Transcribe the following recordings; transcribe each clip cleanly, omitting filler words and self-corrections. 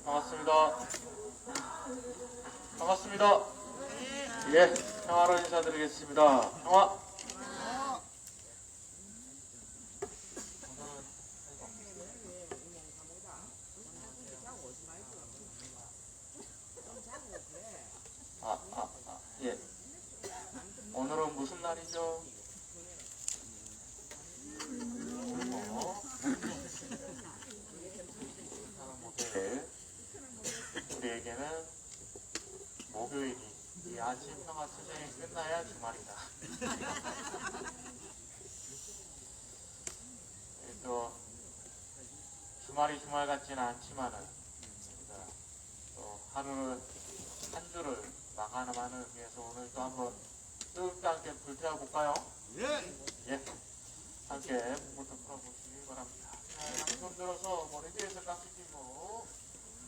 반갑습니다. 반갑습니다. 예, 평화로 인사드리겠습니다. 평화. 예. 오늘은 무슨 날이죠? 목요일. 우리에게는 목요일이 이 아침 평화 투쟁이 끝나야 주말이다. 또 주말이 주말 같지는 않지만은 또 하루를 한 주를 마감하는 위해서 오늘 또 한번 뜨겁게 함께 불태워 볼까요? 예. 함께 목부터 풀어보시기 바랍니다. 양손 들어서 머리 뒤에서 깍지 끼고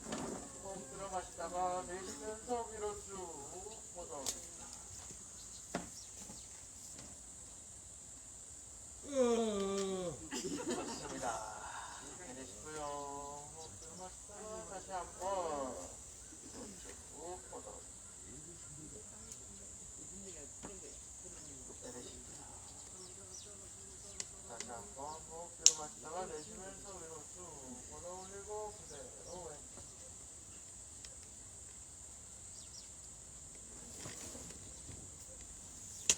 한번 들어마시다가 내쉬면서 위로 쭉 뻗어오겠습니다. 좋습니다. 내쉬고요. 들어마시다가 다시 한번 쭉 뻗어오겠습니다. 다시 한번 목 들어마시다가 내쉬면서 위로 쭉 뻗어올리고 그대로 왼쪽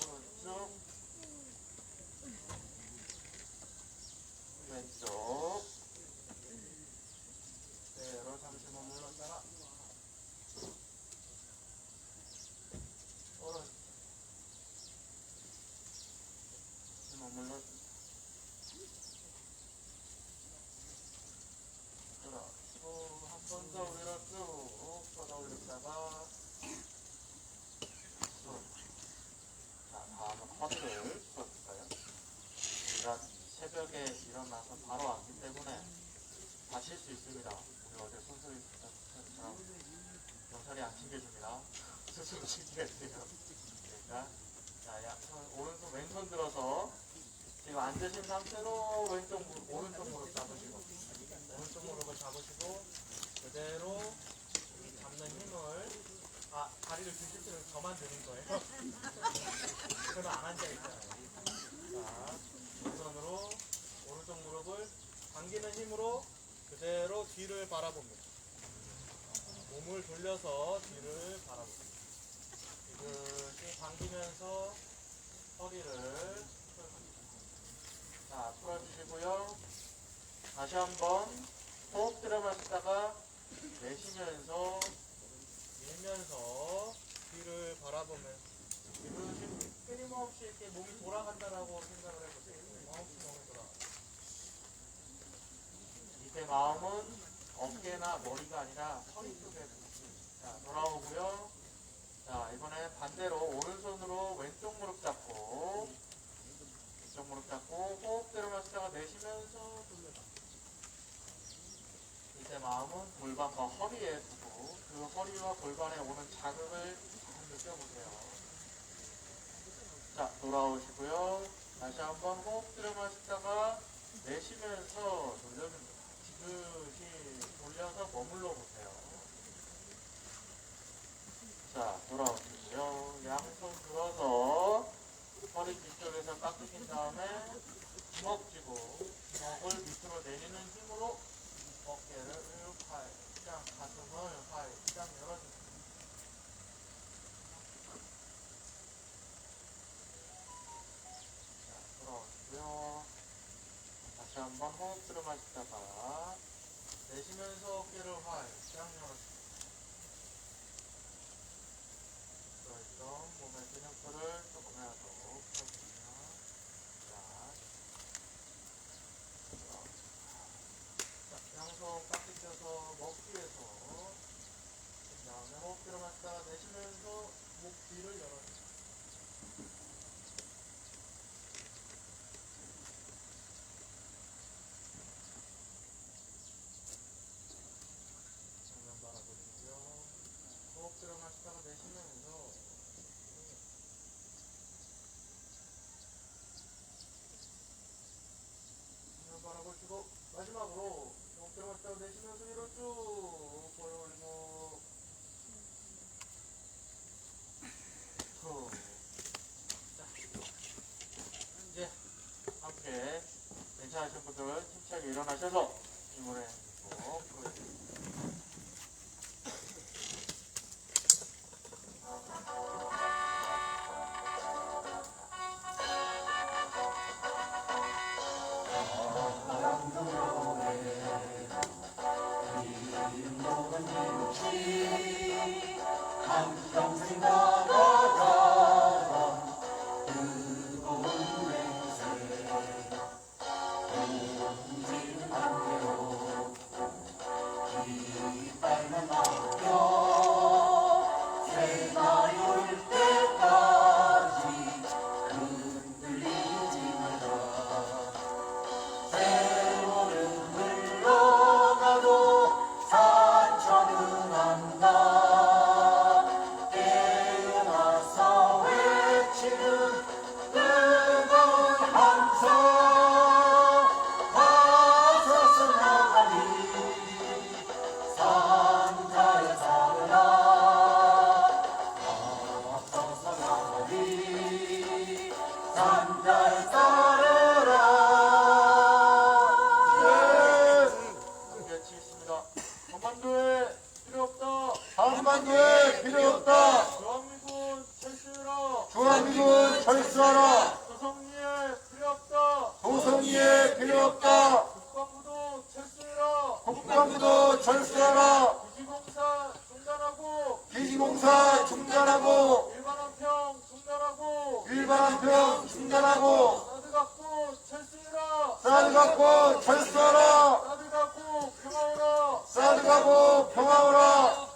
오른쪽 왼쪽 그대로 잠시 머물렀다가 오른쪽 머물렀다가 한 번 더 위로 쭉 뻗어올렸다가 자, 다음은 허리를 풀어줄까요? 우리가 새벽에 일어나서 바로 왔기 때문에 다칠 수 있습니다. 우리 어제 손소리처럼 경찰이 안 챙겨줍니다. 스스로 챙겨야 돼요. 그러니까 자, 오른손 왼손 들어서 지금 앉으신 상태로 왼쪽 무릎, 오른쪽 무릎 잡으시고 오른쪽 무릎을 잡으시고 그대로 잡는 힘을 다리를 드실 때는 저만 드는 거예요. 저는 안 앉아있잖아요. 자, 왼손으로 오른쪽 무릎을 당기는 힘으로 그대로 뒤를 바라봅니다. 몸을 돌려서 뒤를 바라봅니다. 지그시 당기면서 허리를 풀어줍니다. 자, 풀어주시고요. 다시 한번 호흡 들여 마시다가 내쉬면서 밀면서 뒤를 바라보면서 지그시 끊임없이 이렇게 몸이 돌아간다라고 생각을 해보세요. 끊임없이 몸이 돌아간다. 이때 마음은 어깨나 머리가 아니라 허리 쪽에. 자, 돌아오고요. 자, 이번에 반대로 오른손으로 왼쪽 무릎 잡고 왼쪽 무릎 잡고 호흡 들여 마시다가 내쉬면서 돌려다. 이때 마음은 골반과 허리에 두고 그 허리와 골반에 오는 자극을 잘 느껴보세요. 자, 돌아오시고요. 다시 한번 호흡 들여 마시다가 내쉬면서 돌려줍니다. 지그시 돌려서 머물러 보세요. 자, 돌아오시고요. 양손 들어서 허리 뒤쪽에서 깍두긴 다음에 주먹 쥐고 주먹을 밑으로 내리는 힘으로 어깨를 활짝, 가슴을 활짝 열어줍니다. 자, 돌아오시고요. 다시 한번 호흡 들어 마시다가 내쉬면서 어깨를 활짝 열어줍니다. 들어있던 몸의 근육들을 조금이라도 풀어주시면 자, 양손 깍지 껴서 목 뒤에서 그 다음에 호흡 들어 마시다가 내쉬면서 목 뒤를 열어줍니다. 정면 바라보시고요. 호흡 들어 마시다가 내쉬면서 정면 바라보시고 마지막으로 호흡 들어 마시다가 내쉬면서 위로 쭉 볼 올리고 툭. 자, 이제 함께 괜찮으신 분들은 힘차게 일어나셔서 이문에 꼭 보여드립니다. 한평생 가다가 뜨거운 냄새 온지는 않대요. 이빨만 남겨 새날이 올 때까지 흔들리지 마라. 세월은 흘러가도 산천은 안다. 한반도에 필요 없다. 주한미군 철수하라. 주한미군 철수하라. 조성리에 필요 없다. 조성리에 필요 없다. 국방부도 철수하라. 국방부도 철수하라. 기지공사 중단하고 기지공사 중단하고 일반원평 중단하고 일반한평 중단하고 사드 갖고 철수하라. 사드 갖고 철수하라. 사드 갖고 평화하라. 사드 갖고 평화하라.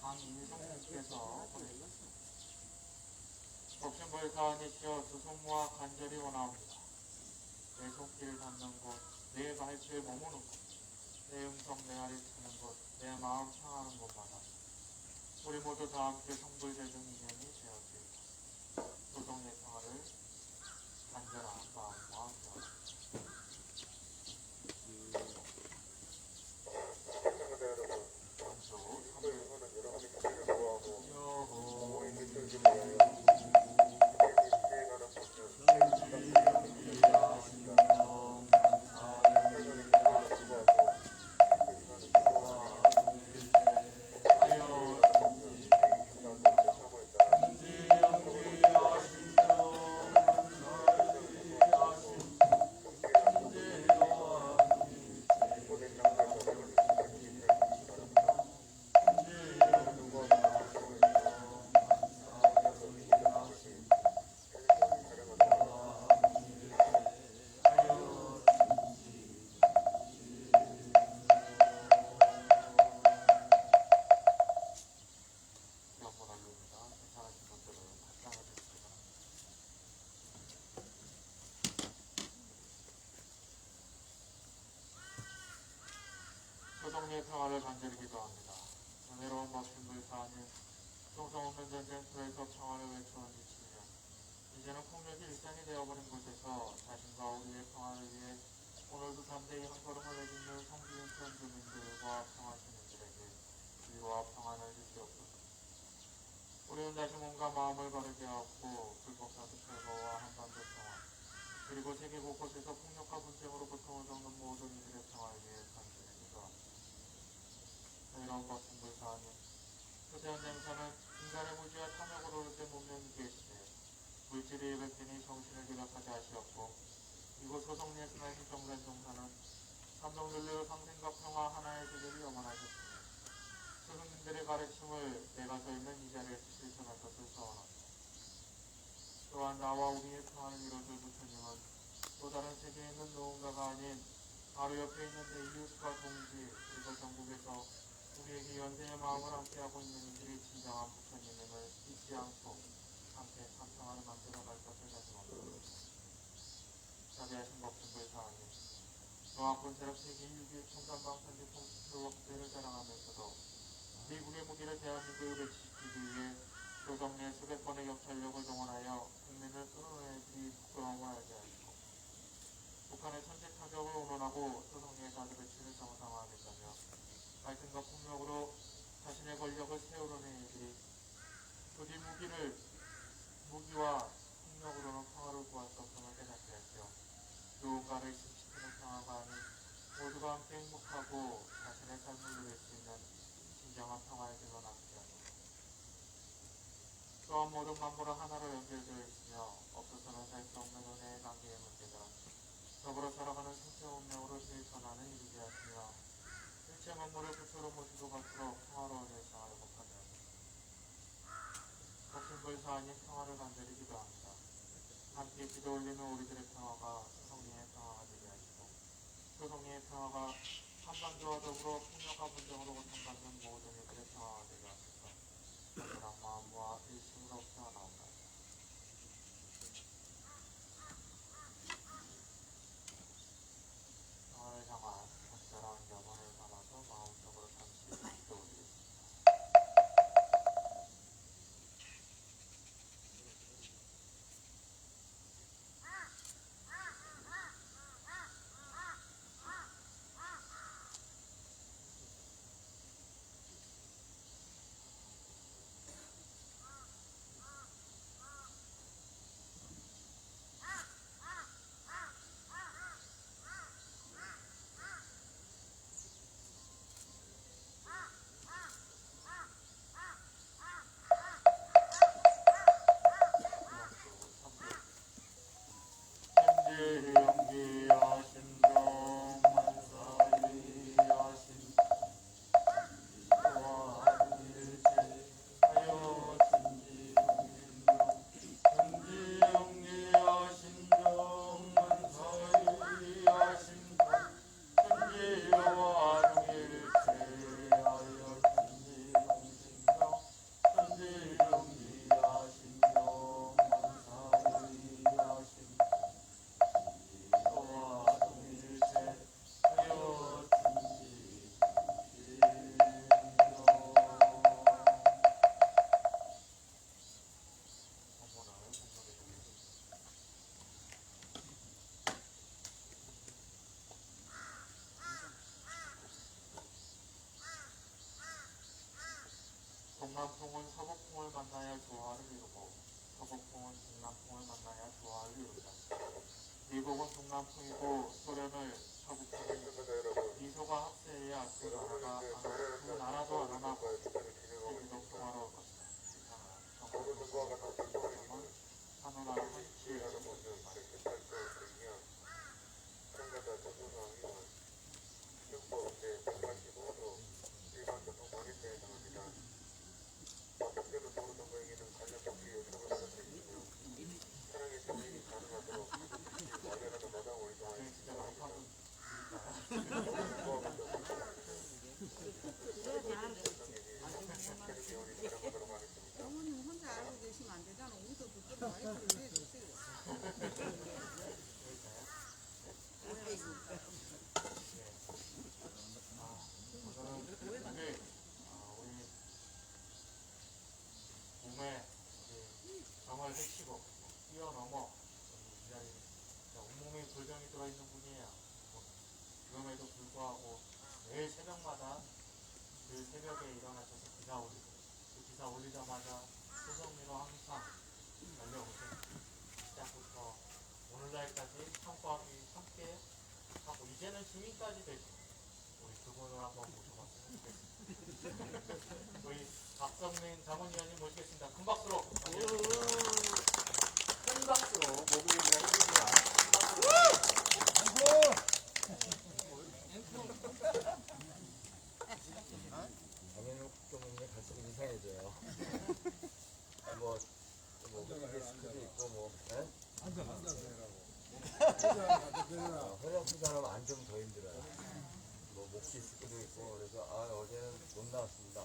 강인성님께서 보내주셨습니다. 법신부의 사안이시여 주소모와 간절히 원하옵니다. 내 손길 닿는 곳, 내 발길 머무는 곳, 내 음성 내 알이 트는 곳, 내 마음 향하는 곳마다 우리 모두 다 함께 성불대중 인연이 되었으리라. 조정의 평화를 간절한 마음과 기원합니다. 조정의 평화를 간절히 기도합니다. 은혜로운 법신부의 사안은 총성 없는 전쟁터에서 평화를 외쳐온 지 7년. 이제는 폭력이 일상이 되어버린 곳에서 자신과 우리의 평화를 위해 오늘도 담대히 한 걸음을 내딛는 성지인천 주민들과 평화시민들에게 위로와 평안을 주시옵소서. 우리는 다시 몸과 마음을 바르게 하고 불법사드 철거와 한반도 평화 그리고 세계 곳곳에서 폭력과 분쟁으로 고통을 겪는 모든 이들의 평화를 위해 간절히 기도합니다. 이런 법신부의 사안은 초대한 장사는 인간의 무지와 탐욕으로 오를 때 문명이 계시되 물질의 입을 펴니 정신을 기력하게 하시었고 이곳 소성리에 스나이신 정산 종사는 삼동윤리의 상생과 평화 하나의 세계를 영원하셨으니 스승님들의 가르침을 내가 서 있는 이 자리에서 실천할 것을 소원합니다. 또한 나와 우리의 평화를 이뤄줄 부처님은 또 다른 세계에 있는 누군가가 아닌 바로 옆에 있는 내 이웃과 동지 그리고 전국에서 우리에게 연대의 마음을 함께하고 있는 이들의 진정한 부처님임을 잊지 않고 함께 참평화를 만들어갈 것을 다짐합니다. 자비하신 법신부의 사안이 정확군 세력 세계 6일 총단방산제품 수억대를 자랑하면서도 미국의 무기를 대한민국에 배치시키기 위해 조정 내 수백 번의 경찰력을 동원하여 국민을 끌어내기 부끄러움을 알게 하시고 북한의 선제 타격을 운운하고 조정리의 사드 배치를 정상화하겠다며 갈등과 폭력으로 자신의 권력을 세우려는 이들이 부디 무기와 폭력으로는 평화를 구할 수 없음을 깨닫게 하시어 누군가를 심시키는 평화가 아닌 모두가 함께 행복하고 자신의 삶을 누릴 수 있는 진정한 평화의 길로 나서게 하소서. 또한 모든 만물은 하나로 연결되어 있으며 없어서는 살 수 없는 은혜의 관계의 문제가 더불어 살아가는 생체 운명으로 실천하는 이루게 하시며 일체 만물을 부처로 모시고 갈수록 평화로운 일상을 행복하게 하소서. 법신부의 사안인 평화를 간절히 기도합니다. 함께 기도 올리는 우리들의 평화가 소성리의 평화가 되게 하시고 소성리의 평화가 한반도와 더불어 폭력과 분쟁으로 고통받는 모든 이들의 평화가 되게 하소서. 간절한 마음과 일심으로 기원하옵나이다. 평화를 향한 적절한 염원을 담아서 마음속으로 잠시 기도 올리겠습니다. 중남풍은 서북풍을 만나야 조화를 이루고 서북풍은 중남풍을 만나야 조화를 이루자. 미국은 중남풍이고 소련을 서북풍이고 미소가 합세해야 그 나라도 안 하나고 세계도 평화로울 것이다. 정말 한나라 한치의 진짜 많이 파는 어머님 혼자 알고 계시면 안 되잖아. 우리도 그쪽 와이프를 해주세요. 오늘은 우리 몸에 정을 헤치고 뛰어넘어 이 자리에 온몸에 불병이 들어있는 분이에요. 그럼에도 불구하고 매일 새벽마다 그 새벽에 일어나셔서 기사 올리고 그 기사 올리자마자 소정리로 항상 달려오신 시작부터 오늘날까지 함께 하고 이제는 시민까지 되신 우리 두 분을 한번 모셔봤으면 좋겠습니다. 우리 박성민 자문위원님 모시겠습니다. 큰 박수로 큰 박수로 모두가 해주세요. 당연히 국정원이 갈수록 이상해져요. 뭐 디스크도 있고 뭐. 허리 사람 앉으면 더 힘들어요. 뭐 목 디스크도 있고 그래서 어제는 못 나왔습니다.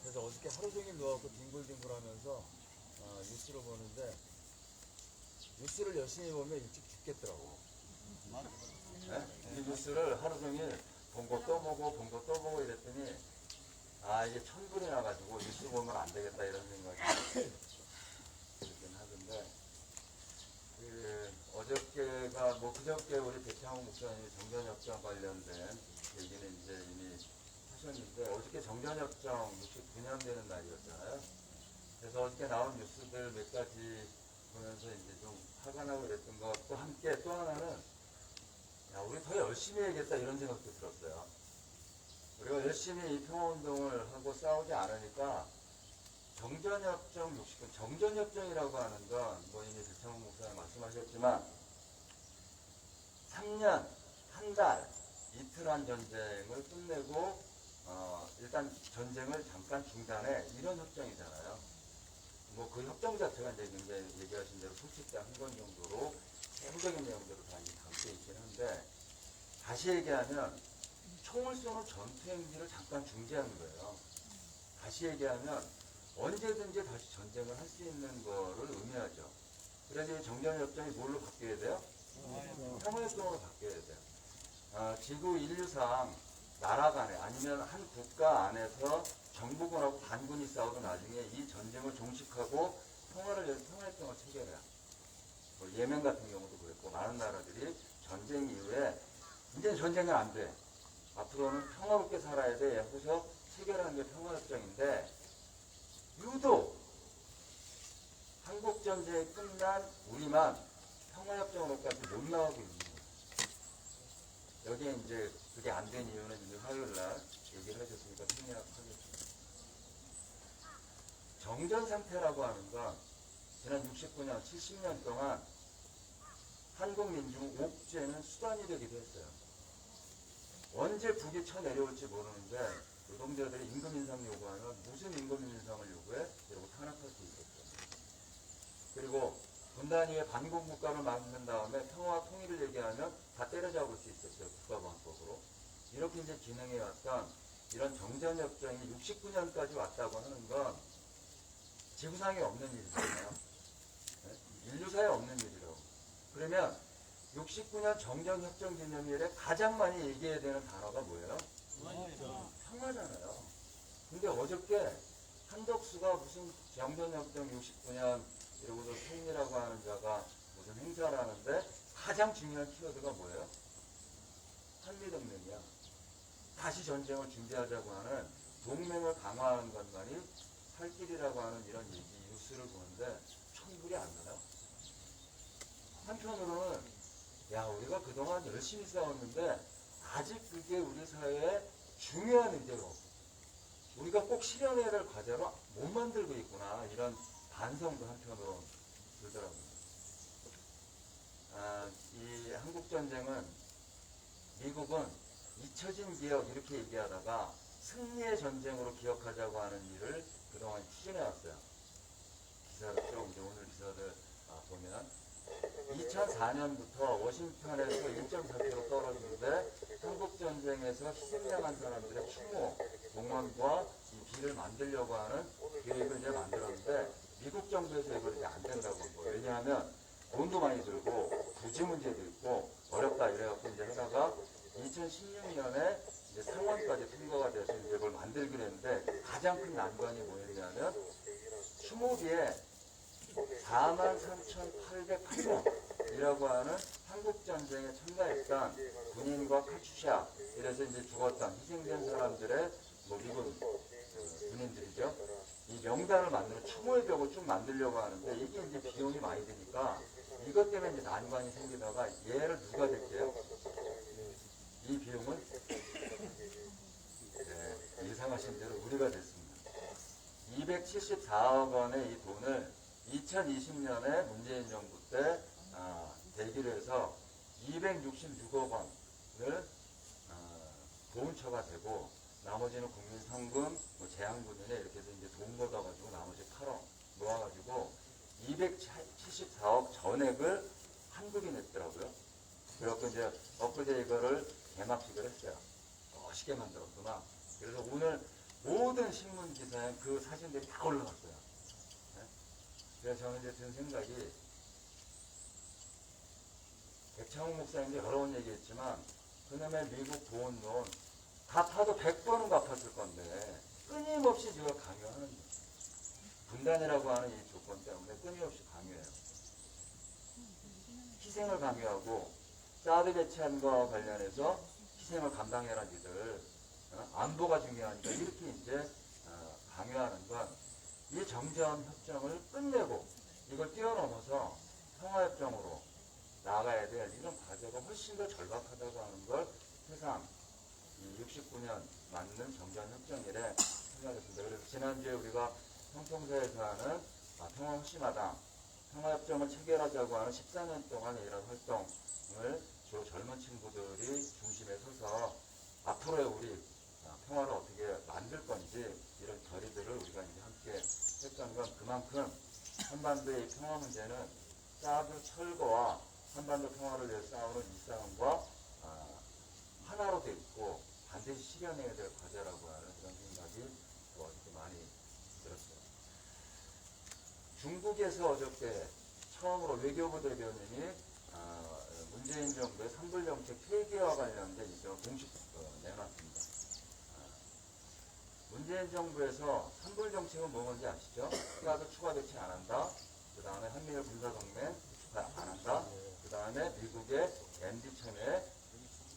그래서 어저께 하루 종일 누워갖고 뒹굴뒹굴하면서 뉴스를 보는데 뉴스를 열심히 보면 일찍 죽겠더라고. 이 뉴스를 하루 종일 본 거 또 보고 이랬더니 이게 천불이 나가지고 뉴스 보면 안 되겠다 이런 생각이 들긴 하던데 어저께가 그저께 우리 백창호 목사님이 정전협정 관련된 얘기는 이제 이미 하셨는데 어저께 정전협정 69년 되는 날이었잖아요. 그래서 어저께 나온 뉴스들 몇 가지 보면서 이제 좀 화가 나고 그랬던 것과 함께 또 하나는 우리 더 열심히 해야겠다 이런 생각도 들었어요. 우리가 열심히 이 평화운동을 하고 싸우지 않으니까 정전협정 69, 정전협정이라고 하는 건 뭐 이미 백창호 목사님 말씀하셨지만 3년, 한 달, 이틀 한 전쟁을 끝내고 일단 전쟁을 잠깐 중단해 이런 협정이잖아요. 뭐 그 협정 자체가 이제 굉장히 얘기하신 대로 솔직한 한 건 정도로 세부적인 내용들을 다 담고 있긴 한데 다시 얘기하면 총을 쏘는 전투 행위를 잠깐 중지하는 거예요. 다시 얘기하면 언제든지 다시 전쟁을 할 수 있는 거를 의미하죠. 그래서 이 정전협정이 뭘로 바뀌어야 돼요? 평화협정으로 바뀌어야 돼요. 지구 인류상 나라 간에 아니면 한 국가 안에서 정부군하고 반군이 싸우고 나중에 이 전쟁을 종식하고 평화협정을 체결해요. 예멘 같은 경우도 그랬고 많은 나라들이 전쟁 이후에 이제 전쟁은 안 돼. 앞으로는 평화롭게 살아야 돼. 해서 체결한 게 평화협정인데 유독 한국전쟁이 끝난 우리만 평화협정으로까지 못 나오고 있는 거예요. 여기에 이제 그게 안 된 이유는 이제 화요일날 얘기를 해줬으니까 생략하겠습니다. 정전 상태라고 하는 건 지난 69년, 70년 동안 한국 민중 옥죄는 수단이 되기도 했어요. 언제 북이 쳐내려올지 모르는데 노동자들이 임금 인상 요구하면 무슨 임금 인상을 요구해? 이러고 탄압할 수 있었죠. 그리고 분단 이후에 반공 국가를 만든 다음에 평화와 통일을 얘기하면 다 때려잡을 수 있었어요. 국가보안법으로. 이렇게 이제 진행해왔던 이런 정전협정이 69년까지 왔다고 하는 건 지구상에 없는 일이잖아요. 인류사에 없는 일이라고. 그러면 69년 정전협정 기념일에 가장 많이 얘기해야 되는 단어가 뭐예요? 평화잖아요. 근데 어저께 한덕수가 무슨 정전협정 69년 이러고서 총리라고 하는 자가 무슨 행사를 하는데 가장 중요한 키워드가 뭐예요? 한미동맹이야. 다시 전쟁을 준비하자고 하는 동맹을 강화하는 것만이 살 길이라고 하는 이런 얘기 뉴스를 보는데 천불이 안 나요. 한편으로는 야 우리가 그동안 열심히 싸웠는데 아직 그게 우리 사회에 중요한 의제로 우리가 꼭 실현해야 될 과제로 못 만들고 있구나 이런 반성도 한편으로 들더라고요. 이 한국전쟁은 미국은 잊혀진 기억 이렇게 얘기하다가 승리의 전쟁으로 기억하자고 하는 일을 그동안 추진해왔어요. 기사를 쭉 이제 오늘 기사를 보면 2004년부터 워싱턴에서 1.4km 떨어지는데 한국전쟁에서 희생당한 사람들의 추모, 공원과 이 비를 만들려고 하는 계획을 이제 만들었는데 미국 정부에서 이걸 이제 안 된다고 한 거예요. 왜냐하면 돈도 많이 들고 부지 문제도 있고 어렵다 이래갖고 이제 하다가 2016년에 이제 상원까지 통과가 돼서 이제 그걸 만들기로 했는데 가장 큰 난관이 뭐였냐면 추모비에 43,808명이라고 하는 한국전쟁에 참가했던 군인과 카츄샤 이래서 이제 죽었던 희생된 사람들의 뭐 미군 군인들이죠. 이 명단을 만드는 추모의 벽을 쭉 만들려고 하는데 이게 이제 비용이 많이 드니까 이것 때문에 이제 난관이 생기다가 얘를 누가 댈게요? 이 비용은 예상하신 대로 우리가 됐습니다. 274억 원의 이 돈을 2020년에 문재인 정부 때 대기를 해서 266억 원을 보훈처가 되고 나머지는 국민성금, 뭐 재향군인에 이렇게 해서 이제 돈 걷어가지고 나머지 8억 모아가지고 274억 전액을 한국이 냈더라고요. 그래갖고 이제 엊그제 이거를 개막식을 했어요. 멋있게 만들었구나. 그래서 오늘 모든 신문 기사에 그 사진들이 다 올라갔어요. 네? 그래서 저는 이제 든 생각이 백창훈 목사님도 여러 번 얘기했지만 그놈의 미국 보훈론 갚아도 100번은 갚았을 건데 끊임없이 저걸 강요하는 거예요. 분단이라고 하는 이 조건 때문에 끊임없이 강요해요. 희생을 강요하고 사드 배치안과 관련해서 희생을 감당해라 니들 안보가 중요하니까 이렇게 이제 강요하는 건 이 정전 협정을 끝내고 이걸 뛰어넘어서 평화협정으로 나가야 될 이런 과제가 훨씬 더 절박하다고 하는 걸 세상 69년 맞는 정전협정이래 생각했습니다. 그래서 지난주에 우리가 평평사에서 하는 평화혁신마당 평화협정을 체결하자고 하는 14년 동안의 이런 활동을 주로 젊은 친구들이 중심에 서서 앞으로의 우리 평화를 어떻게 만들 건지 이런 결의들을 우리가 이제 함께 했던 건 그만큼 한반도의 평화 문제는 사드 철거와 한반도 평화를 위해 싸우는 이 싸움과 하나로 돼 있고 반드시 실현해야 될 과제라고 하는 그런 생각이 이렇게 많이 들었어요. 중국에서 어저께 처음으로 외교부 대변인이 문재인 정부의 산불정책 폐기와 관련된 입장을 공식 내놨습니다. 문재인 정부에서 산불정책은 뭔지 아시죠? 사드 추가 배치 안 한다. 그 다음에 한미일 군사동맹 추가 안 한다. 그 다음에 미국의 MD 참여에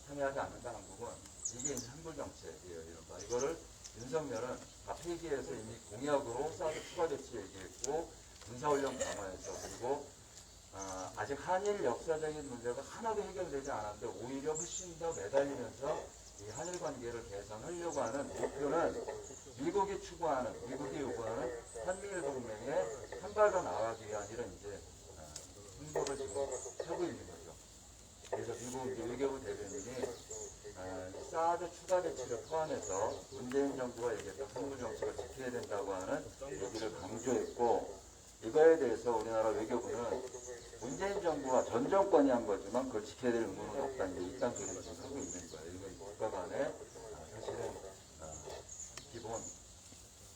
참여하지 않는다 한국은 이게 이제 산불정책이에요. 이런다. 이거를 윤석열은 다 폐기해서 이미 공약으로 사드 추가 배치 얘기했고 군사훈련 강화해서 그리고 아직 한일 역사적인 문제가 하나도 해결되지 않았는데 오히려 훨씬 더 매달리면서 이 한일 관계를 개선하려고 하는 목표는 미국이 추구하는, 미국이 요구하는 한미일 동맹에 한 발 더 나가기 위한 이런 이제 행보를 지금 하고 있는 거죠. 그래서 미국 외교부 대변인이 사드 추가 배치를 포함해서 문재인 정부가 얘기했던 한국 정책을 지켜야 된다고 하는 얘기를 강조했고 이거에 대해서 우리나라 외교부는 문재인 정부가 전 정권이 한 거지만 그걸 지켜야 될 의무는 없다. 이제 이딴 소리를 지금 하고 있는 거예요. 이건 국가 간에 사실은 기본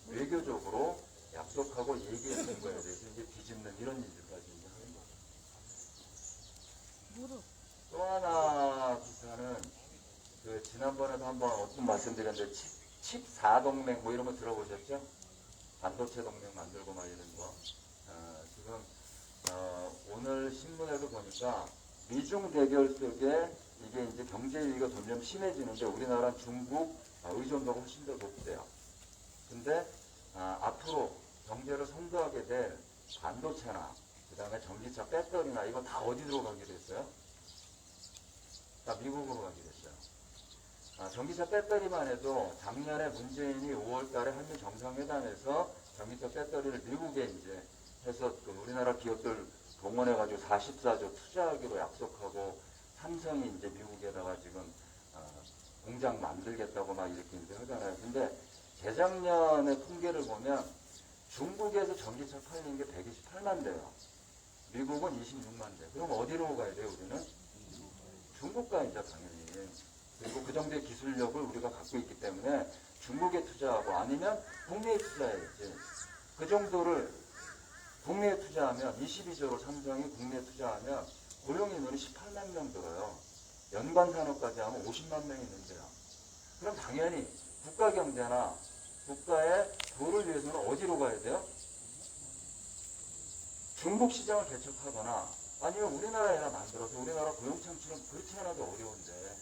외교적으로 약속하고 얘기했던 거에 대해서 이제 뒤집는 이런 일들까지 이제 하는 거예요. 또 하나 기사는 그 지난번에도 한번 어떤 말씀드렸는데 칩 4동맹 뭐 이런 거 들어보셨죠? 반도체 동맹 만들고 막 이런 거. 지금 오늘 신문에도 보니까 미중 대결 속에 이게 이제 경제 위기가 점점 심해지는데 우리나라는 중국 의존도가 훨씬 더 높대요. 근데 앞으로 경제를 선도하게 될 반도체나 그 다음에 전기차 배터리나 이거 다 어디로 가게 됐어요? 다 미국으로 가게 됐어요. 전기차 배터리만 해도 작년에 문재인이 5월 달에 한미 정상회담에서 전기차 배터리를 미국에 이제 해서 그 우리나라 기업들 동원해가지고 44조 투자하기로 약속하고 삼성이 이제 미국에다가 지금 공장 만들겠다고 막 이렇게 이제 하잖아요. 근데 재작년에 통계를 보면 중국에서 전기차 팔린 게 128만 대요. 미국은 26만 대. 그럼 어디로 가야 돼요, 우리는? 중국 가야죠, 당연히. 그리고 그 정도의 기술력을 우리가 갖고 있기 때문에 중국에 투자하고 아니면 국내에 투자해야지. 그 정도를 국내에 투자하면 22조로 삼성이 국내에 투자하면 고용 인원이 18만 명 들어요. 연관 산업까지 하면 50만 명이 있는데요. 그럼 당연히 국가 경제나 국가의 도를 위해서는 어디로 가야 돼요? 중국 시장을 개척하거나 아니면 우리나라에나 만들어서 우리나라 고용 창출은 그렇지 않아도 어려운데.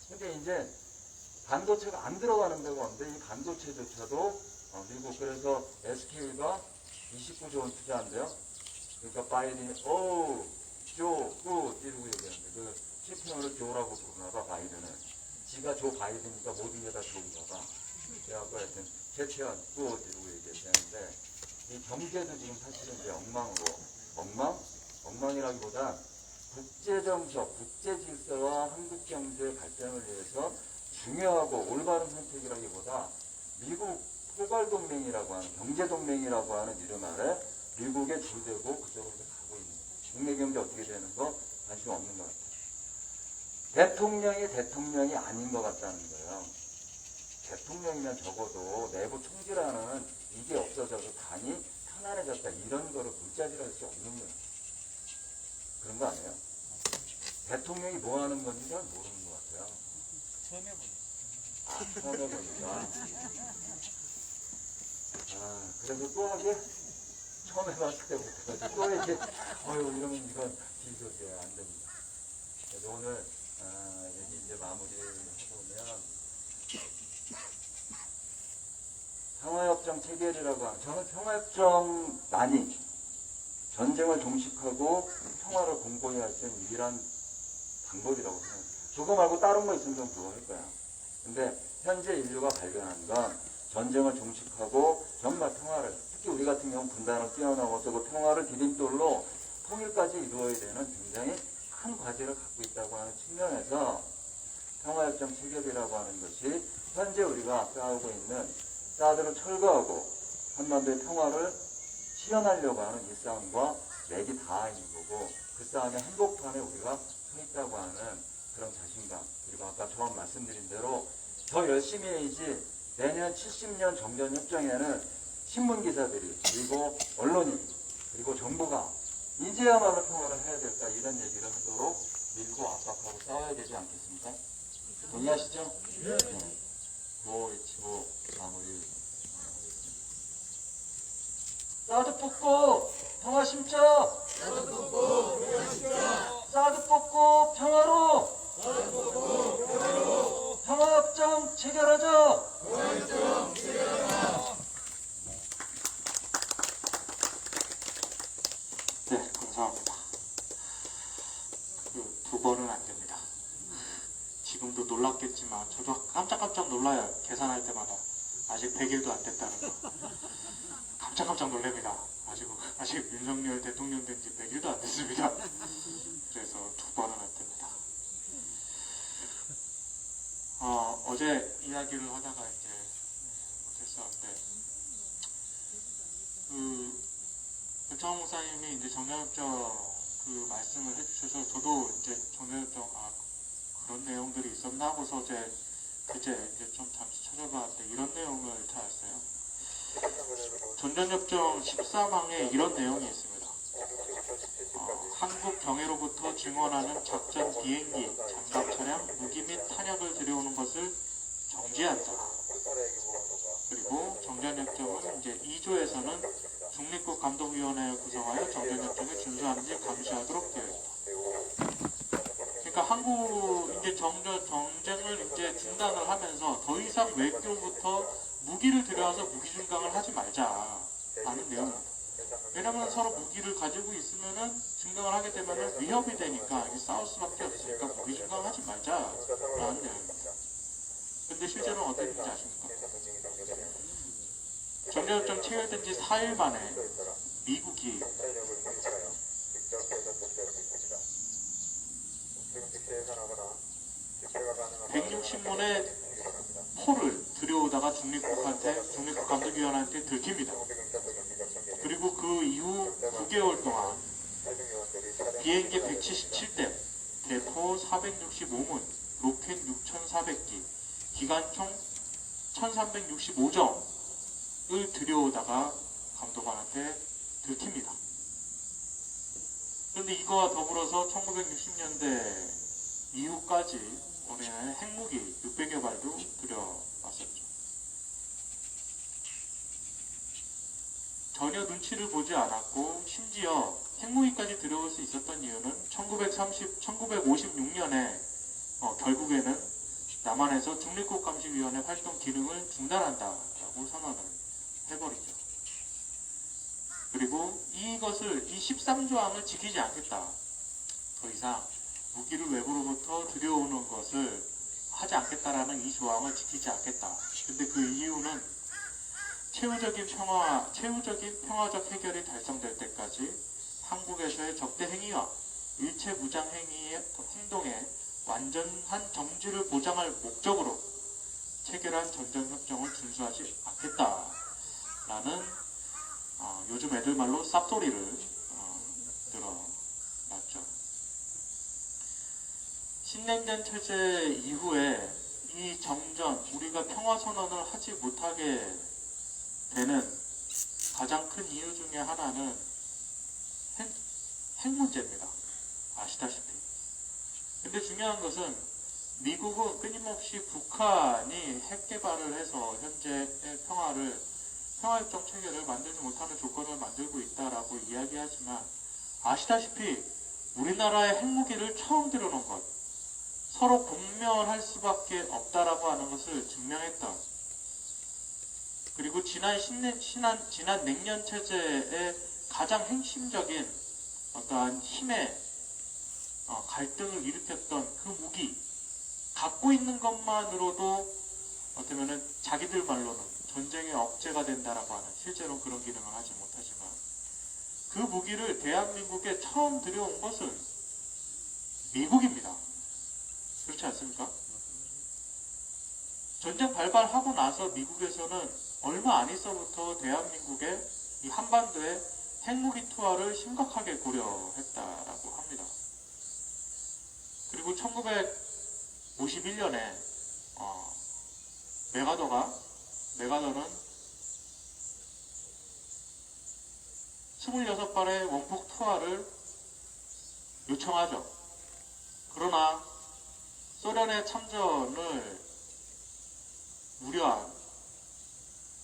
근데 이제 반도체가 안 들어가는 데가 없는데 이 반도체조차도 미국 그래서 SK가 29조 원 투자한대요. 그러니까 바이든이 조, 굿 이러고 얘기하는데 그 CPO를 조라고 부르나 봐 바이든은. 지가 조 바이든이니까 모든 게 다 조인가 봐. 그래갖고 하여튼 CPO 굿 이러고 얘기했는데 이 경제도 지금 사실은 이제 엉망이라기보다 국제정석, 국제질서와 한국 경제 발전을 위해서 중요하고 올바른 선택이라기보다 미국 포괄동맹이라고 하는 경제동맹이라고 하는 이름 아래 미국에 줄대고 그쪽으로 가고 있는 거예요. 국내 경제 어떻게 되는 거 관심 없는 것 같아요. 대통령이 아닌 것 같다는 거예요. 대통령이면 적어도 내부 총질하는 이게 없어져서 당이 편안해졌다 이런 거를 문자질할 수 없는 거예요. 그런 거 아니에요? 대통령이 뭐 하는 건지 잘 모르는 것 같아요. 처음 해보니까. 그래서 또 하게? 처음 해봤을 때부터 또 이렇게 이러면 이건 비교제 안 됩니다. 그래서 오늘 여기 이제 마무리 해보면 평화협정 체결이라고 하는 저는 평화협정만이 전쟁을 종식하고 평화를 공고히 할 수 있는 유일한 방법이라고 생각해요. 저거 말고 다른 거 있으면 좀 그거 할 거야. 근데 현재 인류가 발견한 건 전쟁을 종식하고 정말 평화를 특히 우리 같은 경우 분단을 뛰어넘어서 그 평화를 디딤돌로 통일까지 이루어야 되는 굉장히 큰 과제를 갖고 있다고 하는 측면에서 평화협정 체결이라고 하는 것이 현재 우리가 싸우고 있는 사드를 철거하고 한반도의 평화를 실현하려고 하는 이 싸움과 맥이 닿아 있는 거고 그 싸움의 한복판에 우리가 서 있다고 하는 그런 자신감 그리고 아까 처음 말씀드린 대로 더 열심히 해야지 내년 70년 정전협정에는 신문기사들이 그리고 언론이 그리고 정부가 이제야말로 평화를 해야 될까 이런 얘기를 하도록 밀고 압박하고 싸워야 되지 않겠습니까? 동의하시죠? 네. 뭐 외치고 마무리. 사드 뽑고 평화 심자. 사드 뽑고 평화 심자. 사드 뽑고 평화로. 사드 뽑고 평화로. 평화협정 체결하자. 평화협정 체결하자. 네, 감사합니다. 두 번은 안 됩니다. 지금도 놀랍겠지만 저도 깜짝깜짝 놀라요. 계산할 때마다 아직 100일도 안 됐다는 거. 깜짝깜짝 놀랍니다. 아직 윤석열 대통령 된 지 100일도 안 됐습니다. 그래서 두 번은 안 됩니다. 어제 이야기를 하다가 이제 못했었는데 백창원 목사님이 이제 정전협정 그 말씀을 해주셔서 저도 이제 정전협정 그런 내용들이 있었나 하고서 이제 좀 잠시 찾아봤는데 이런 내용을 찾았어요. 전전협정 13항에 이런 내용이 있습니다. 한국 경해로부터 증원하는 작전 비행기, 장갑 차량, 무기 및 탄약을 들여오는 것을 정지한다. 그리고 정전협정은 이제 2조에서는 중립국 감독위원회를 구성하여 정전협정에 준수하는지 감시하도록 되어 있다. 그러니까 한국 이제 정쟁을 이제 중단을 하면서 더 이상 외교부터 무기를 들여와서 무기 증강을 하지 말자라는 내용입니다. 왜냐면 서로 무기를 가지고 있으면은 증강을 하게 되면은 위협이 되니까 이게 싸울 수밖에 없으니까 무기 증강하지 말자라는 내용입니다. 근데 실제로는 어땠는지 아십니까? 전쟁협정 체결된 지 4일 만에 미국이 160문의 포를 들여오다가 중립국감독위원회한테 들킵니다. 그리고 그 이후 9개월 동안 비행기 177대, 대포 465문, 로켓 6,400기, 기관총 1,365정을 들여오다가 감독관한테 들킵니다. 그런데 이거와 더불어서 1960년대 이후까지 우리는 핵무기 600여 발도 들여왔었죠. 전혀 눈치를 보지 않았고 심지어 핵무기까지 들여올 수 있었던 이유는 1956년에 결국에는 남한에서 중립국감시위원회 활동 기능을 중단한다라고 선언을 해버리죠. 그리고 이 13조항을 지키지 않겠다. 더 이상 무기를 외부로부터 들여오는 것을 하지 않겠다라는 이 조항을 지키지 않겠다. 근데 그 이유는 최후적인 평화적 해결이 달성될 때까지 한국에서의 적대 행위와 일체 무장 행동의 완전한 정지를 보장할 목적으로 체결한 전쟁협정을 준수하지 않겠다라는 요즘 애들 말로 쌉소리를 들어놨죠. 신냉전 체제 이후에 이 정전, 우리가 평화선언을 하지 못하게 되는 가장 큰 이유 중에 하나는 핵 문제입니다. 아시다시피. 근데 중요한 것은 미국은 끊임없이 북한이 핵 개발을 해서 현재의 평화협정 체계를 만들지 못하는 조건을 만들고 있다라고 이야기하지만 아시다시피 우리나라의 핵무기를 처음 들여놓은 것, 서로 공멸할 수밖에 없다라고 하는 것을 증명했던, 그리고 지난 냉전 체제의 가장 핵심적인 어떠한 힘의 갈등을 일으켰던 그 무기, 갖고 있는 것만으로도 어쩌면은 자기들 말로는 전쟁의 억제가 된다라고 하는, 실제로 그런 기능을 하지 못하지만 그 무기를 대한민국에 처음 들여온 것은 미국입니다. 그렇지 않습니까? 전쟁 발발하고 나서 미국에서는 얼마 안 있어부터 대한민국의 이 한반도에 핵무기 투하를 심각하게 고려했다라고 합니다. 그리고 1951년에 메가더는 26발의 원폭 투하를 요청하죠. 그러나 소련의 참전을 우려한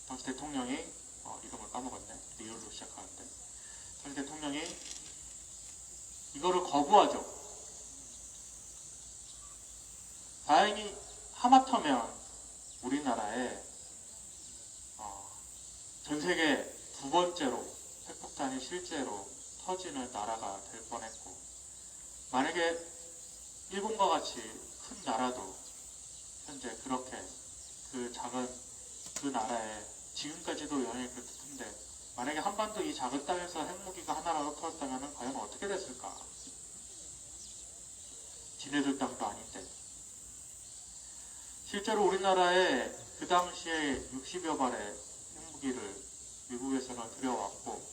당시 대통령이 이름을 까먹었네. 리얼로 시작하는데 당시 대통령이 이거를 거부하죠. 다행히 하마터면 우리나라에 전세계 두 번째로 핵폭탄이 실제로 터지는 나라가 될 뻔했고, 만약에 일본과 같이 큰 나라도 현재 그렇게 그 작은 그 나라에 지금까지도 영향이 그렇게 큰데, 만약에 한반도 이 작은 땅에서 핵무기가 하나라도 터졌다면 과연 어떻게 됐을까? 지네들 땅도 아닌데. 실제로 우리나라에 그 당시에 60여 발의 핵무기를 미국에서는 들여왔고,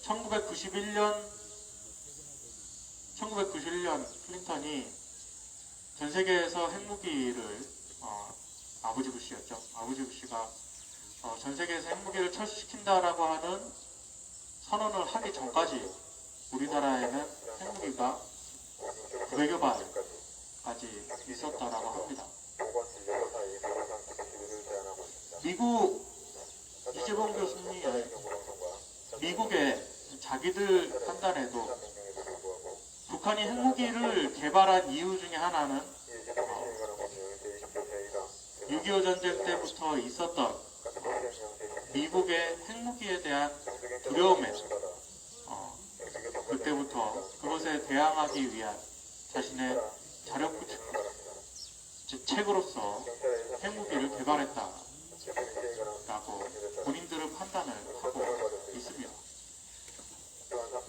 1991년 클린턴이 전 세계에서 핵무기를 아버지 부시였죠. 아버지 부시가 전 세계에서 핵무기를 철수시킨다라고 하는 선언을 하기 전까지 우리나라에는 핵무기가 900여 발까지 있었다라고 합니다. 미국 이재봉 교수님이 미국의 자기들 판단에도 북한이 핵무기를 개발한 이유 중에 하나는 6.25 전쟁 때부터 있었던 미국의 핵무기에 대한 두려움에서 그때부터 그것에 대항하기 위한 자신의 자력 책으로서 핵무기를 개발했다라고 본인들은 판단을 하고 있습니다.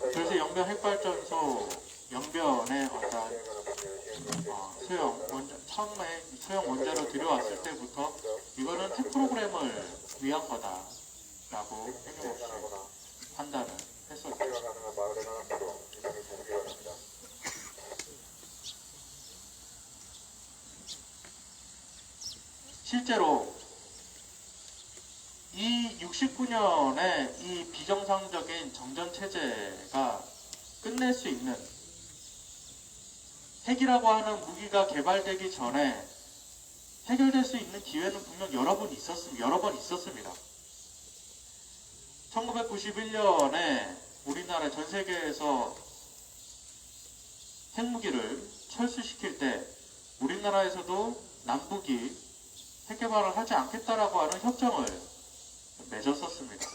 그래서 영변 핵발전소 영변의 어떤 처음에 소형 원자로 들여왔을 때부터 이거는 핵 프로그램을 위한 거다라고 끊임없이 판단을 했었죠. 실제로 이 69년에 이 비정상적인 정전체제가 끝낼 수 있는 핵이라고 하는 무기가 개발되기 전에 해결될 수 있는 기회는 분명 여러 번 있었습니다. 1991년에 우리나라 전 세계에서 핵무기를 철수시킬 때 우리나라에서도 남북이 핵 개발을 하지 않겠다라고 하는 협정을 맺었었습니다.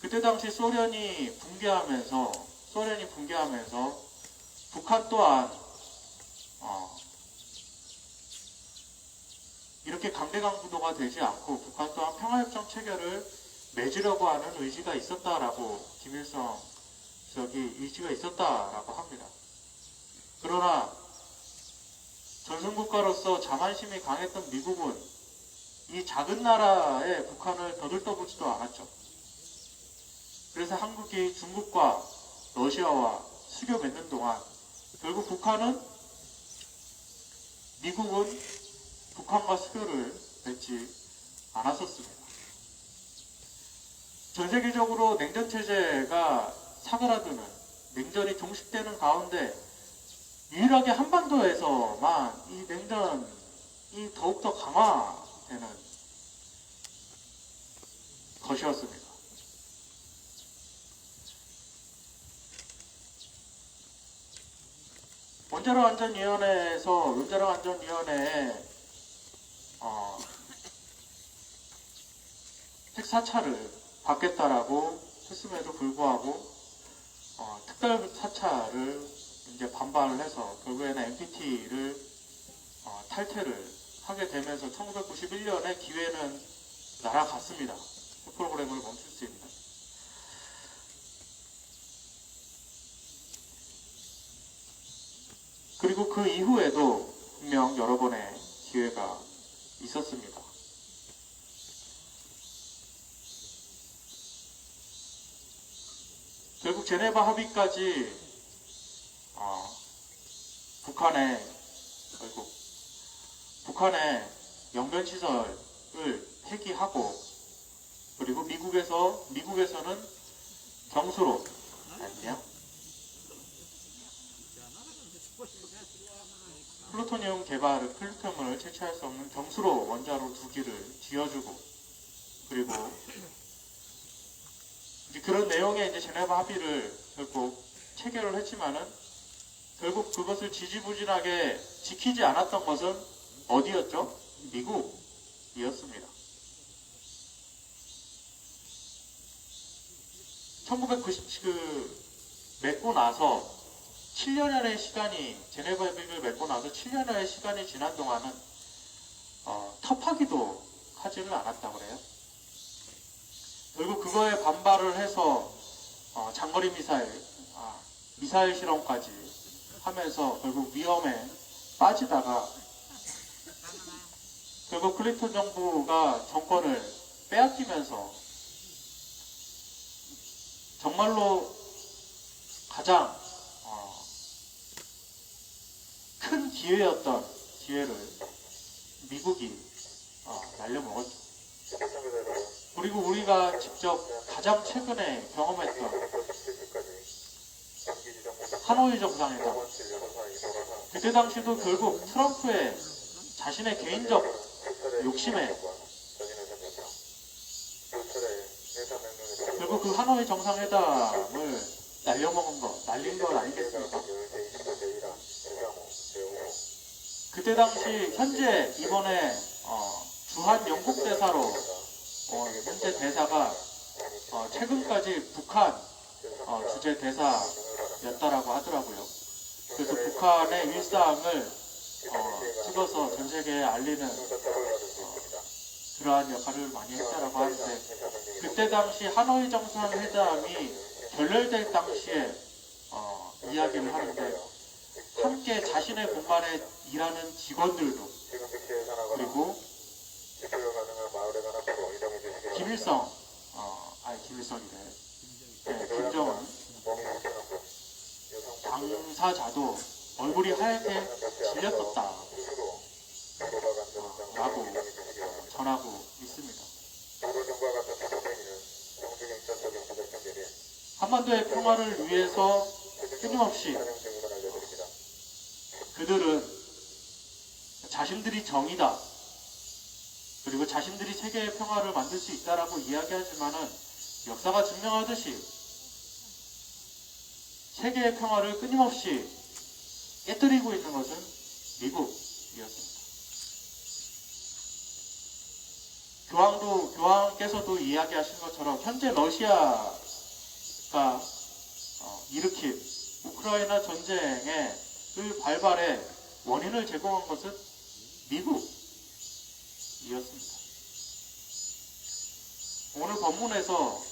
그때 당시 소련이 붕괴하면서 북한 또한 이렇게 강대강부도가 되지 않고 북한 또한 평화협정 체결을 맺으려고 하는 의지가 있었다라고 김일성 주석이 의지가 있었다라고 합니다. 그러나 전승국가로서 자만심이 강했던 미국은 이 작은 나라의 북한을 거들떠보지도 않았죠. 그래서 한국이 중국과 러시아와 수교 맺는 동안 결국 미국은 북한과 수교를 맺지 않았었습니다. 전 세계적으로 냉전체제가 사그라드는, 냉전이 종식되는 가운데 유일하게 한반도에서만 이 냉전이 더욱더 강화되는 것이었습니다. 원자력안전위원회에 핵 사찰을 받겠다라고 했음에도 불구하고 특별 사찰을 이제 반발을 해서 결국에는 NPT를 탈퇴를 하게 되면서 1991년에 기회는 날아갔습니다. 핵 프로그램을 멈출 수 있는. 그리고 그 이후에도 분명 여러 번의 기회가 있었습니다. 결국 제네바 합의까지 북한의 영변시설을 폐기하고 그리고 미국에서는 경수로 아니요 플루토늄을 채취할 수 없는 경수로 원자로 2기를 지어주고 그리고 이제 그런 내용의 이제 제네바 합의를 결국 체결을 했지만은 결국 그것을 지지부진하게 지키지 않았던 것은 어디였죠? 미국이었습니다. 맺고 나서 7년여의 시간이 제네바 합의를 맺고 나서 7년여의 시간이 지난 동안은 터파기도 하지를 않았다고 그래요. 결국 그거에 반발을 해서 장거리 미사일 실험까지 하면서 결국 위험에 빠지다가 결국 클린턴 정부가 정권을 빼앗기면서 정말로 가장 큰 기회를 미국이 날려먹었죠. 그리고 우리가 직접 가장 최근에 경험했던 하노이 정상회담, 그때 당시도 결국 트럼프의 자신의 개인적 욕심에 결국 그 하노이 정상회담을 날린 것 아니겠습니까? 그때 당시 현재 이번에 주한 영국 대사로 현재 대사가 최근까지 북한 주재 대사였다라고 하더라고요. 그래서 북한의 일상을 찍어서 전 세계에 알리는 그러한 역할을 많이 했다라고 하는데, 그때 당시 하노이 정상회담이 결렬될 당시에 이야기를 하는데, 함께 자신의 공간에 일하는 직원들도, 그리고 김정은 당사자도 얼굴이 하얗게 질렸었다 라고 전하고 있습니다. 한반도의 평화를 위해서 끊임없이 그들은 자신들이 정의다, 그리고 자신들이 세계의 평화를 만들 수 있다라고 이야기하지만은 역사가 증명하듯이 세계의 평화를 끊임없이 깨뜨리고 있는 것은 미국이었습니다. 교황께서도 이야기하신 것처럼 현재 러시아가 일으킨 우크라이나 전쟁의 그 발발의 원인을 제공한 것은 미국이었습니다. 오늘 본문에서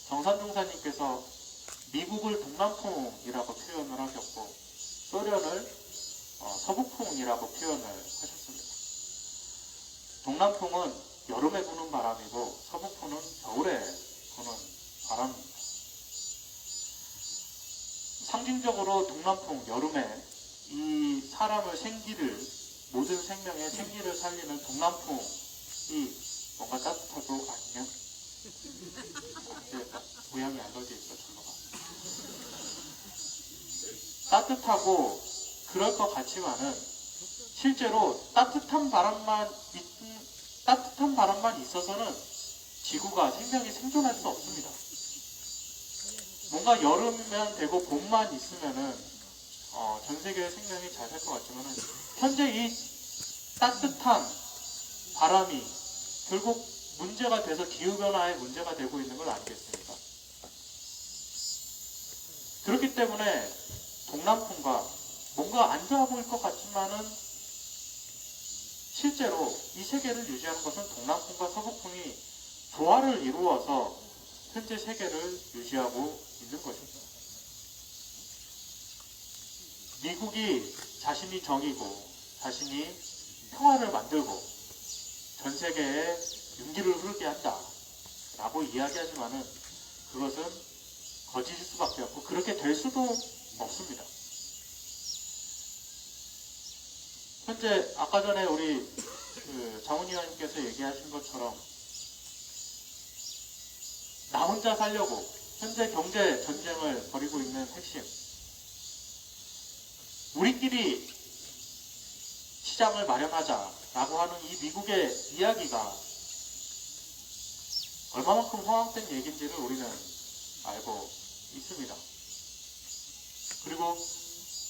정산종사님께서 미국을 동남풍이라고 표현을 하셨고, 소련을 서북풍이라고 표현을 하셨습니다. 동남풍은 여름에 부는 바람이고, 서북풍은 겨울에 부는 바람입니다. 상징적으로 동남풍, 여름에 이 사람의 생기를, 모든 생명의 생기를 살리는 동남풍이 뭔가 따뜻하고, 아니면 모양이 알러지 있어, 절로 가. 따뜻하고 그럴 것 같지만은 실제로 따뜻한 바람만 있어서는 지구가 생명이 생존할 수 없습니다. 뭔가 여름만 되고 봄만 있으면은 전 세계의 생명이 잘 살 것 같지만은 현재 이 따뜻한 바람이 결국 문제가 돼서 기후변화의 문제가 되고 있는 걸 아니겠습니까? 그렇기 때문에 동남풍과 뭔가 안 좋아 보일 것 같지만은 실제로 이 세계를 유지하는 것은 동남풍과 서북풍이 조화를 이루어서 현재 세계를 유지하고 있는 것입니다. 미국이 자신이 정이고 자신이 평화를 만들고 전 세계에 윤기를 흐르게 한다 라고 이야기하지만은 그것은 거짓일 수밖에 없고 그렇게 될 수도 없습니다. 현재 아까 전에 우리 장훈위원님께서 얘기하신 것처럼 나 혼자 살려고 현재 경제 전쟁을 벌이고 있는 핵심, 우리끼리 시장을 마련하자라고 하는 이 미국의 이야기가 얼마만큼 허황된 얘기인지를 우리는 알고 있습니다. 그리고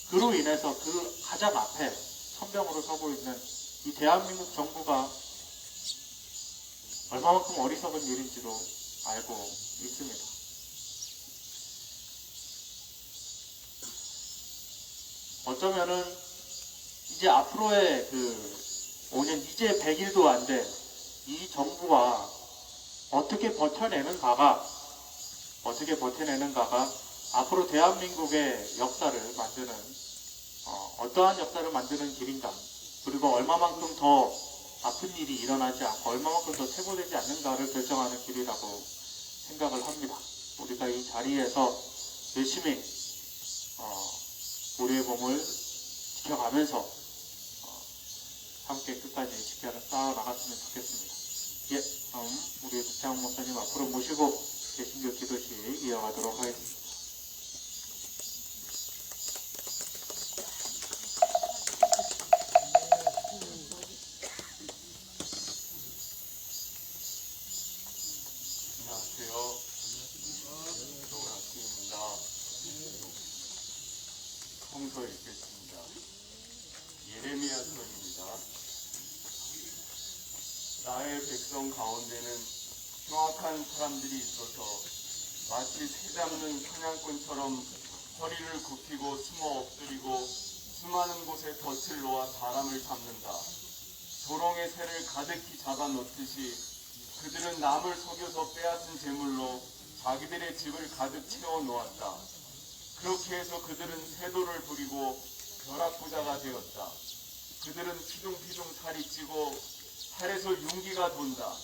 그로 인해서 그 가장 앞에 천병으로 서고 있는 이 대한민국 정부가 얼마만큼 어리석은 일인지도 알고 있습니다. 어쩌면은 이제 앞으로의 5년, 이제 100일도 안 된 이 정부가 어떻게 버텨내는가가 앞으로 대한민국의 역사를 만드는 어떠한 역사를 만드는 길인가, 그리고 얼마만큼 더 아픈 일이 일어나지 않고 얼마만큼 더 퇴보되지 않는가를 결정하는 길이라고 생각을 합니다. 우리가 이 자리에서 열심히 우리의 몸을 지켜가면서 함께 끝까지 싸워 나갔으면 좋겠습니다. 다음 우리 박창훈 목사님 앞으로 모시고 개신교 기도식 이어가도록 하겠습니다. 안녕하세요. 좋은 아침입니다. 성서 읽겠습니다. 예레미야서입니다. 나의 백성 가운데는 흉악한 사람들이 있어서 마치 새 잡는 사냥꾼처럼 허리를 굽히고 숨어 엎드리고 수많은 곳에 덫을 놓아 사람을 잡는다. 조롱의 새를 가득히 잡아 놓듯이 그들은 남을 속여서 빼앗은 재물로 자기들의 집을 가득 채워 놓았다. 그렇게 해서 그들은 세도를 부리고 벼락부자가 되었다. 그들은 피둥피둥 살이 찌고 팔에서 윤기가 돈다.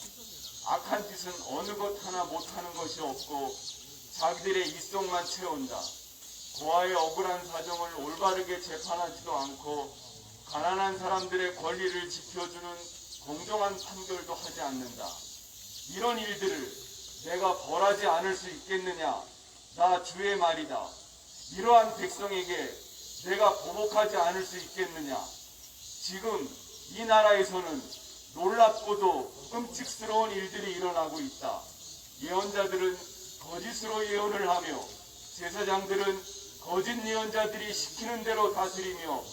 악한 짓은 어느 것 하나 못하는 것이 없고 자기들의 입속만 채운다. 고아의 억울한 사정을 올바르게 재판하지도 않고 가난한 사람들의 권리를 지켜주는 공정한 판결도 하지 않는다. 이런 일들을 내가 벌하지 않을 수 있겠느냐? 나 주의 말이다. 이러한 백성에게 내가 보복하지 않을 수 있겠느냐? 지금 이 나라에서는 놀랍고도 끔찍스러운 일들이 일어나고 있다. 예언자들은 거짓으로 예언을 하며 제사장들은 거짓 예언자들이 시키는 대로 다스리며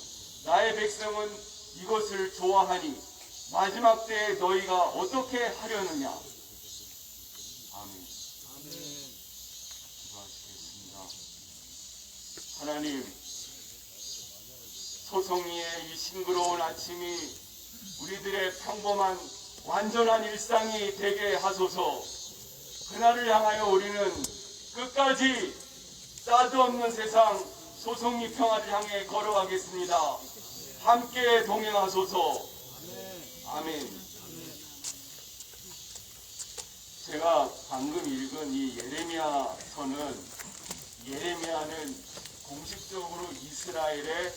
나의 백성은 이것을 좋아하니 마지막 때에 너희가 어떻게 하려느냐? 아멘. 기도하시겠습니다. 하나님, 소송리의 이 싱그러운 아침이 우리들의 평범한 완전한 일상이 되게 하소서. 그날을 향하여 우리는 끝까지 싸도 없는 세상 소송리 평화를 향해 걸어가겠습니다. 함께 동행하소서. 아멘. 제가 방금 읽은 이 예레미야서는, 예레미야는 공식적으로 이스라엘의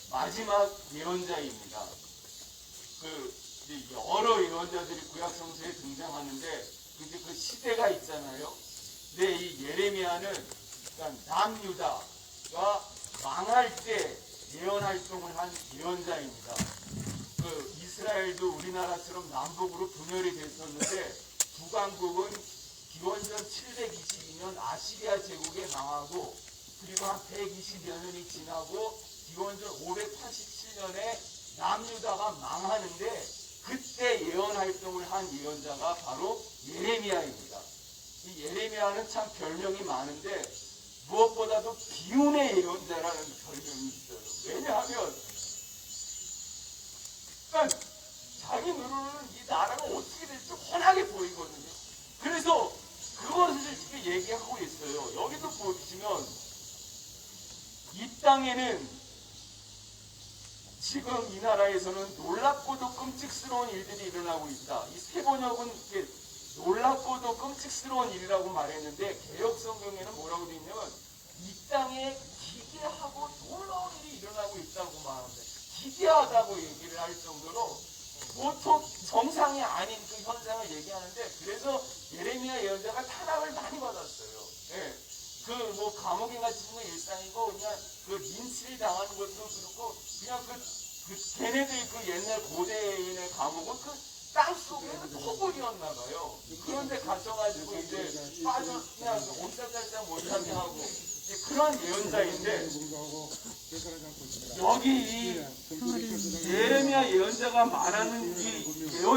마지막 예언자입니다. 여러 예언자들이 구약성서에 등장하는데 이제 그 시대가 있잖아요. 근데 이 예레미야는 그러니까 남유다가 망할 때 예언 활동을 한 예언자입니다. 이스라엘도 우리나라처럼 남북으로 분열이 됐었는데 북왕국은 기원전 722년 아시리아 제국에 망하고 그리고 한 120여 년이 지나고 기원전 587년에 남유다가 망하는데 그때 예언 활동을 한 예언자가 바로 예레미야입니다. 이 예레미야는 참 별명이 많은데 무엇보다도 기운의 예언자라는 별명이 있어요. 왜냐하면 그러니까 자기 눈으로는 이 나라가 어떻게 될지 훤하게 보이거든요. 그래서 그것을 지금 얘기하고 있어요. 여기도 보시면 이 땅에는 지금 이 나라에서는 놀랍고도 끔찍스러운 일들이 일어나고 있다. 이 세 번역은 이렇게 놀랍고도 끔찍스러운 일이라고 말했는데 개역 성경에는 뭐라고 되어 있냐면 이 땅에 기괴하고 놀라운 일이 일어나고 있다고 말합니다. 기괴하다고 얘기를 할 정도로 보통 정상이 아닌 그 현상을 얘기하는데 그래서 예레미야 예언자가 탄압을 많이 받았어요. 예. 뭐 감옥에 갇히는 일상이고 그냥 린치를 당하는 것도 그렇고 그냥 걔네들 옛날 고대인의 감옥은 땅속에 토굴이었나 봐요. 그런데 갇혀가지고 이제 빠져 그냥 옴짝달짝 못하게 하고 이제 그런 예언자인데 여기 이 예레미야 예언자가 말하는 이 예언